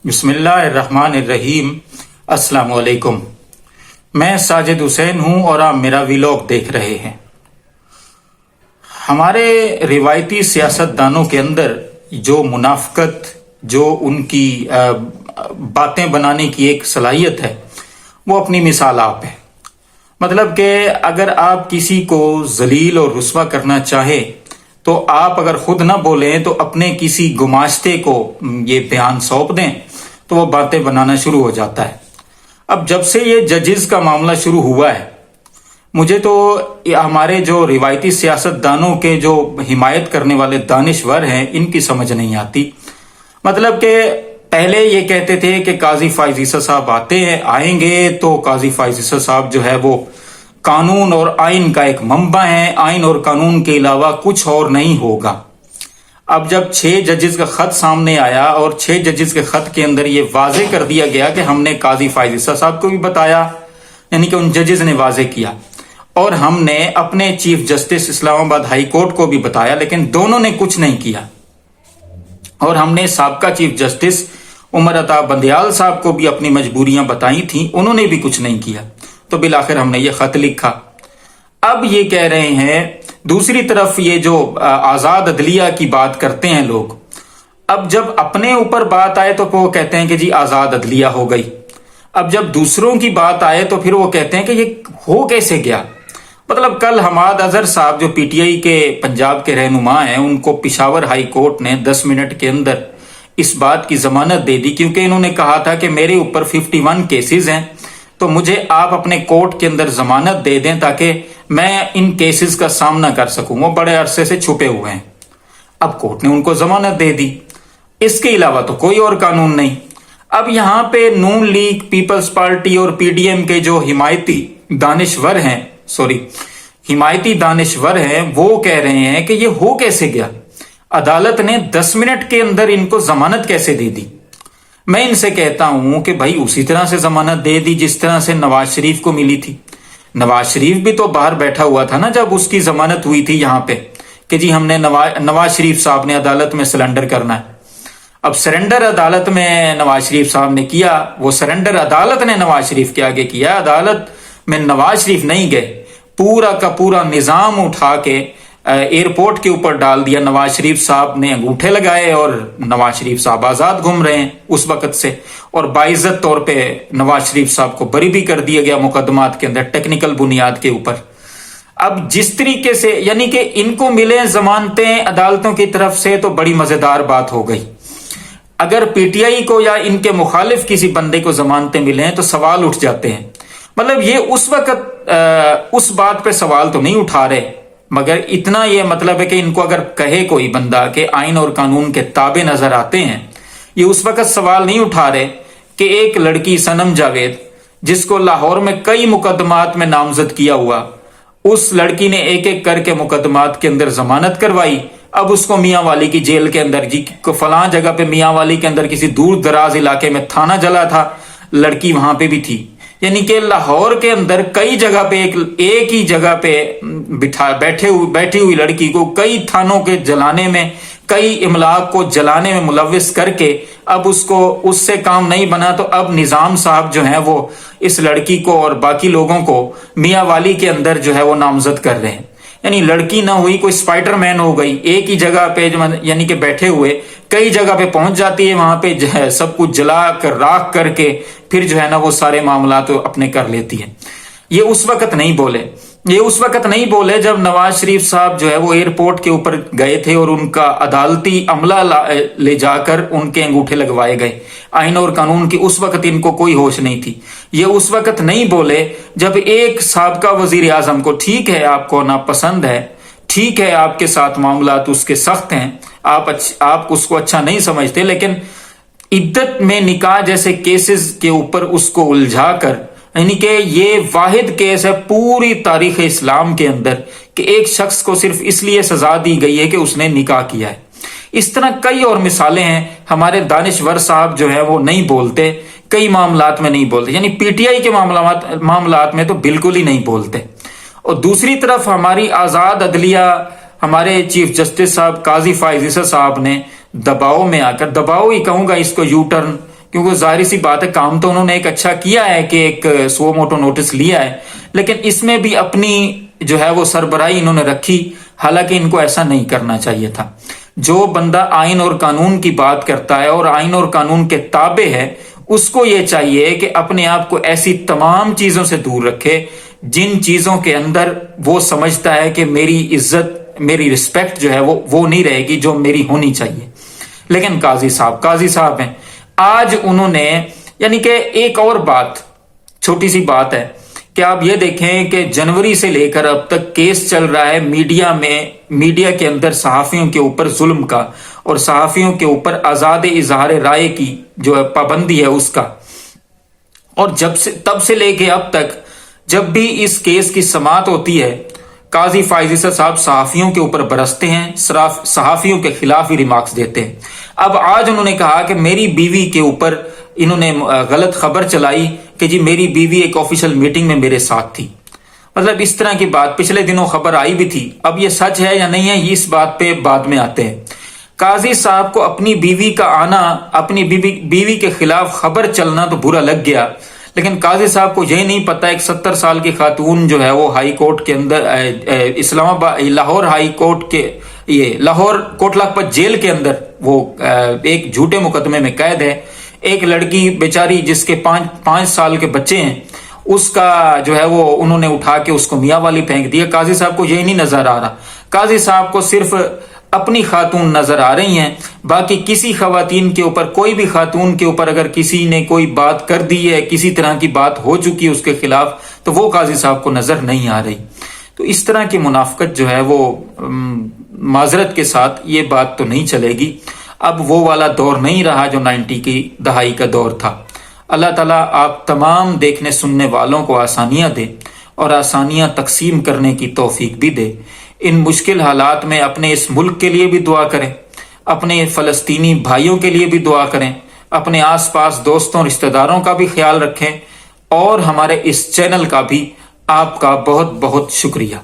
بسم اللہ الرحمن الرحیم۔ السلام علیکم، میں ساجد حسین ہوں اور آپ میرا ویلاگ دیکھ رہے ہیں۔ ہمارے روایتی سیاست دانوں کے اندر جو منافقت، جو ان کی باتیں بنانے کی ایک صلاحیت ہے، وہ اپنی مثال آپ ہے۔ مطلب کہ اگر آپ کسی کو ذلیل اور رسوا کرنا چاہے تو آپ اگر خود نہ بولیں تو اپنے کسی گماشتے کو یہ بیان سونپ دیں تو وہ باتیں بنانا شروع ہو جاتا ہے۔ اب جب سے یہ ججز کا معاملہ شروع ہوا ہے، مجھے تو ہمارے جو روایتی سیاست دانوں کے جو حمایت کرنے والے دانشور ہیں ان کی سمجھ نہیں آتی۔ مطلب کہ پہلے یہ کہتے تھے کہ قاضی فائز عیسی صاحب آئیں گے تو قاضی فائز عیسی صاحب جو ہے وہ قانون اور آئین کا ایک منبع ہے، آئین اور قانون کے علاوہ کچھ اور نہیں ہوگا۔ اب جب 6 ججز کا خط سامنے آیا اور 6 ججز کے خط کے اندر یہ واضح کر دیا گیا کہ ہم نے قاضی فائز عیسی صاحب کو بھی بتایا، یعنی کہ ان ججز نے واضح کیا، اور ہم نے اپنے چیف جسٹس اسلام آباد ہائی کورٹ کو بھی بتایا، لیکن دونوں نے کچھ نہیں کیا، اور ہم نے سابقہ چیف جسٹس عمر عطا بندیال صاحب کو بھی اپنی مجبوریاں بتائی تھیں، انہوں نے بھی کچھ نہیں کیا، تو بالآخر ہم نے یہ خط لکھا۔ اب یہ کہہ رہے ہیں دوسری طرف یہ جو آزاد عدلیہ کی بات کرتے ہیں لوگ، اب جب اپنے اوپر بات آئے تو وہ کہتے ہیں کہ جی آزاد عدلیہ ہو گئی، اب جب دوسروں کی بات آئے تو پھر وہ کہتے ہیں کہ یہ ہو کیسے گیا۔ مطلب کل حماد اظہر صاحب جو پی ٹی آئی کے پنجاب کے رہنما ہیں، ان کو پشاور ہائی کورٹ نے 10 منٹ کے اندر اس بات کی ضمانت دے دی، کیونکہ انہوں نے کہا تھا کہ میرے اوپر 51 کیسز ہیں تو مجھے آپ اپنے کورٹ کے اندر ضمانت دے دیں تاکہ میں ان کیسز کا سامنا کر سکوں، وہ بڑے عرصے سے چھپے ہوئے ہیں۔ اب کورٹ نے ان کو ضمانت دے دی، اس کے علاوہ تو کوئی اور قانون نہیں۔ اب یہاں پہ نون لیگ، پیپلز پارٹی اور پی ڈی ایم کے جو حمایتی دانشور ہیں وہ کہہ رہے ہیں کہ یہ ہو کیسے گیا، عدالت نے 10 منٹ کے اندر ان کو ضمانت کیسے دے دی۔ میں ان سے کہتا ہوں کہ بھائی اسی طرح سے ضمانت دے دی جس طرح سے نواز شریف کو ملی تھی۔ نواز شریف بھی تو باہر بیٹھا ہوا تھا نا جب اس کی ضمانت ہوئی تھی یہاں پہ کہ جی ہم نے نواز شریف صاحب نے عدالت میں سرنڈر کرنا ہے۔ اب سرنڈر عدالت میں نواز شریف صاحب نے کیا، وہ سرنڈر عدالت نے نواز شریف کے آگے کیا، عدالت میں نواز شریف نہیں گئے، پورا کا پورا نظام اٹھا کے ایئرپورٹ کے اوپر ڈال دیا۔ نواز شریف صاحب نے انگوٹھے لگائے اور نواز شریف صاحب آزاد گھوم رہے ہیں اس وقت سے، اور باعزت طور پہ نواز شریف صاحب کو بری بھی کر دیا گیا مقدمات کے اندر ٹیکنیکل بنیاد کے اوپر۔ اب جس طریقے سے یعنی کہ ان کو ملے ضمانتیں عدالتوں کی طرف سے تو بڑی مزیدار بات ہو گئی۔ اگر پی ٹی آئی کو یا ان کے مخالف کسی بندے کو ضمانتیں ملیں تو سوال اٹھ جاتے ہیں۔ مطلب یہ اس وقت اس بات پہ سوال تو نہیں اٹھا رہے، مگر اتنا یہ مطلب ہے کہ ان کو اگر کہے کوئی بندہ کہ آئین اور قانون کے تابع نظر آتے ہیں، یہ اس وقت سوال نہیں اٹھا رہے کہ ایک لڑکی صنم جاوید جس کو لاہور میں کئی مقدمات میں نامزد کیا ہوا، اس لڑکی نے ایک ایک کر کے مقدمات کے اندر ضمانت کروائی، اب اس کو میاں والی کی جیل کے اندر جی فلاں جگہ پہ میاں والی کے اندر کسی دور دراز علاقے میں تھانہ جلا تھا، لڑکی وہاں پہ بھی تھی، یعنی کہ لاہور کے اندر کئی جگہ پہ ایک ہی جگہ پہ بیٹھی ہوئی لڑکی کو کئی تھانوں کے جلانے میں، کئی املاک کو جلانے میں ملوث کر کے اب اس سے کام نہیں بنا تو اب نظام صاحب جو ہیں وہ اس لڑکی کو اور باقی لوگوں کو میاں والی کے اندر جو ہے وہ نامزد کر رہے ہیں۔ یعنی لڑکی نہ ہوئی، کوئی اسپائڈر مین ہو گئی، ایک ہی جگہ پہ یعنی کہ بیٹھے ہوئے کئی جگہ پہ پہنچ جاتی ہے، وہاں پہ جو ہے سب کچھ جلا کر راکھ کر کے پھر جو ہے نا وہ سارے معاملات اپنے کر لیتی ہے۔ یہ اس وقت نہیں بولے جب نواز شریف صاحب جو ہے وہ ایئرپورٹ کے اوپر گئے تھے اور ان کا عدالتی عملہ لے جا کر ان کے انگوٹھے لگوائے گئے۔ آئین اور قانون کی اس وقت ان کو کوئی ہوش نہیں تھی۔ یہ اس وقت نہیں بولے جب ایک سابقہ وزیر اعظم کو، ٹھیک ہے آپ کو ناپسند ہے، ٹھیک ہے آپ کے ساتھ معاملات اس کے سخت ہیں، آپ اس کو اچھا نہیں سمجھتے، لیکن عدت میں نکاح جیسے کیسز کے اوپر اس کو الجھا کر، یعنی کہ یہ واحد کیس ہے پوری تاریخ اسلام کے اندر کہ ایک شخص کو صرف اس لیے سزا دی گئی ہے کہ اس نے نکاح کیا ہے۔ اس طرح کئی اور مثالیں ہیں۔ ہمارے دانشور صاحب جو ہے وہ نہیں بولتے، کئی معاملات میں نہیں بولتے، یعنی پی ٹی آئی کے معاملات میں تو بالکل ہی نہیں بولتے۔ اور دوسری طرف ہماری آزاد عدلیہ، ہمارے چیف جسٹس صاحب قاضی فائز عیسی صاحب نے دباؤ میں آ کر، دباؤ ہی کہوں گا اس کو، یو ٹرن کیونکہ ظاہر سی بات ہے کام تو انہوں نے ایک اچھا کیا ہے کہ ایک سو موٹو نوٹس لیا ہے، لیکن اس میں بھی اپنی جو ہے وہ سربراہی انہوں نے رکھی، حالانکہ ان کو ایسا نہیں کرنا چاہیے تھا۔ جو بندہ آئین اور قانون کی بات کرتا ہے اور آئین اور قانون کے تابع ہے، اس کو یہ چاہیے کہ اپنے آپ کو ایسی تمام چیزوں سے دور رکھے جن چیزوں کے اندر وہ سمجھتا ہے کہ میری عزت، میری رسپیکٹ جو ہے وہ نہیں رہے گی جو میری ہونی چاہیے۔ لیکن قاضی صاحب ہیں، آج انہوں نے یعنی کہ ایک اور بات، چھوٹی سی بات ہے کہ آپ یہ دیکھیں کہ جنوری سے لے کر اب تک کیس چل رہا ہے میڈیا کے اندر صحافیوں کے اوپر ظلم کا اور صحافیوں کے اوپر آزاد اظہار رائے کی جو ہے پابندی ہے اس کا، اور تب سے لے کے اب تک جب بھی اس کیس کی سماعت ہوتی ہے قاضی فائز عیسیٰ صاحب صحافیوں کے اوپر برستے ہیں، صحافیوں کے خلاف ہی ریمارکس دیتے ہیں۔ اب آج انہوں نے کہا کہ میری بیوی کے اوپر انہوں نے غلط خبر چلائی کہ جی میری بیوی ایک آفیشیل میٹنگ میں میرے ساتھ تھی۔ مطلب اس طرح کی بات پچھلے دنوں خبر آئی بھی تھی، اب یہ سچ ہے یا نہیں ہے یہ اس بات پہ بعد میں آتے ہیں۔ قاضی صاحب کو اپنی بیوی کا آنا، اپنی بیوی کے خلاف خبر چلنا تو برا لگ گیا، لیکن قاضی صاحب کو یہ نہیں پتا ایک 70 سال کی خاتون جو ہے وہ ہائی کورٹ کے اندر اسلام آباد لاہور ہائی کورٹ کے لاہور کوٹ لکھپت جیل کے اندر وہ ایک جھوٹے مقدمے میں قید ہے۔ ایک لڑکی بیچاری جس کے 5 سال کے بچے ہیں، اس کا جو ہے وہ انہوں نے اٹھا کے اس کو میاں والی پھینک دیا۔ قاضی صاحب کو یہ نہیں نظر آ رہا، قاضی صاحب کو صرف اپنی خاتون نظر آ رہی ہیں، باقی کسی خواتین کے اوپر، کوئی بھی خاتون کے اوپر اگر کسی نے کوئی بات کر دی ہے، کسی طرح کی بات ہو چکی ہے اس کے خلاف، تو وہ قاضی صاحب کو نظر نہیں آ رہی۔ تو اس طرح کی منافقت جو ہے وہ معذرت کے ساتھ یہ بات تو نہیں چلے گی، اب وہ والا دور نہیں رہا جو 90 کی دہائی کا دور تھا۔ اللہ تعالیٰ آپ تمام دیکھنے سننے والوں کو آسانیاں دے اور آسانیاں تقسیم کرنے کی توفیق بھی دے۔ ان مشکل حالات میں اپنے اس ملک کے لیے بھی دعا کریں، اپنے فلسطینی بھائیوں کے لیے بھی دعا کریں، اپنے آس پاس دوستوں رشتہ داروں کا بھی خیال رکھیں، اور ہمارے اس چینل کا بھی آپ کا بہت بہت شکریہ۔